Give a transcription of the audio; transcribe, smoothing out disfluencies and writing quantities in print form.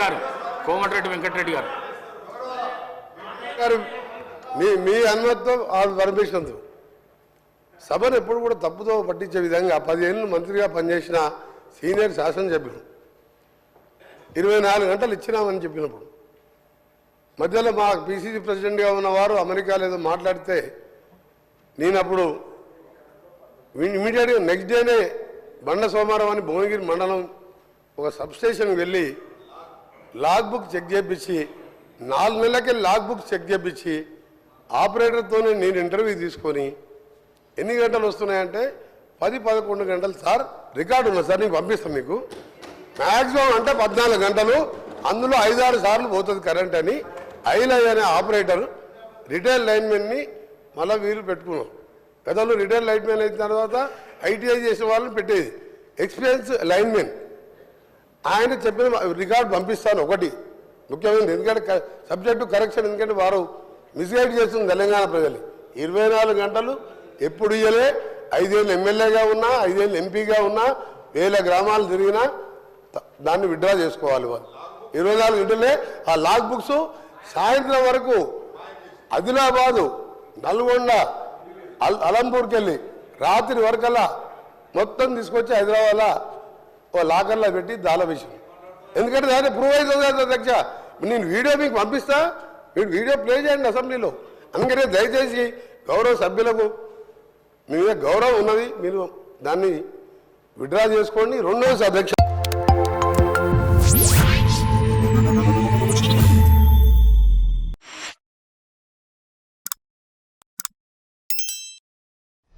గారు కోమటిరెడ్డి వెంకటరెడ్డి గారు మీ అనుమతితో పర్మిషన్తో సభను ఎప్పుడు కూడా తప్పుతో పట్టించే విధంగా 10 ఏళ్ళు మంత్రిగా పనిచేసిన సీనియర్ శాసనసభ్యులు 24 గంటలు ఇచ్చినామని చెప్పినప్పుడు మధ్యలో మా పిసిసి ప్రెసిడెంట్గా ఉన్నవారు అమెరికాలో ఏదో మాట్లాడితే నేను అప్పుడు ఇమీడియట్గా నెక్స్ట్ డేనే బండ సోమవారం అని భువనగిరి మండలం ఒక సబ్స్టేషన్కి వెళ్ళి లాగ్ బుక్ చెక్ చేయించి 4 నెలలకే లాగ్ బుక్ చెక్ చేయించి ఆపరేటర్తోనే నేను ఇంటర్వ్యూ తీసుకొని ఎన్ని గంటలు వస్తున్నాయంటే 10-11 గంటలు సార్ రికార్డు ఉన్నది సార్, నీకు పంపిస్తాను మీకు మ్యాక్సిమం అంటే 14 గంటలు, అందులో 5-6 సార్లు పోతుంది కరెంట్ అని ఐలై అనే ఆపరేటర్ రిటైల్ లైన్మెన్ని మళ్ళీ వీలు పెట్టుకున్నాం. గతంలో రిటైల్ లైన్మెన్ అయిన తర్వాత ఐటీఐ చేసిన వాళ్ళని పెట్టేది ఎక్స్పీరియన్స్ లైన్మెన్. ఆయన చెప్పిన రికార్డు పంపిస్తాను ఒకటి ముఖ్యమైనది, ఎందుకంటే సబ్జెక్టు కరెక్షన్, ఎందుకంటే వారు మిస్గైడ్ చేస్తుంది తెలంగాణ ప్రజలు. 24 గంటలు ఎప్పుడు ఇయ్యలే, 5 ఏళ్ళు ఎమ్మెల్యేగా ఉన్నా 5 ఏళ్ళు ఎంపీగా ఉన్నా 1000 గ్రామాలు తిరిగినా దాన్ని విత్డ్రా చేసుకోవాలి. వాళ్ళు 24 గంటలే ఆ లాగ్ బుక్స్ సాయంత్రం వరకు ఆదిలాబాదు, నల్గొండ, అలంపూర్కి వెళ్ళి రాత్రి వరకల్లా మొత్తం తీసుకొచ్చి హైదరాబాద్లో ఓ లాకర్లో పెట్టి దాల విషయం. ఎందుకంటే దాన్ని ప్రూవ్ అవుతుంది కదా అధ్యక్ష. నేను వీడియో మీకు పంపిస్తా, మీరు వీడియో ప్లే చేయండి అసెంబ్లీలో. అందుకనే దయచేసి గౌరవ సభ్యులకు మీ మీద గౌరవం ఉన్నది, మీరు దాన్ని విత్డ్రా చేసుకోండి. రెండోది అధ్యక్ష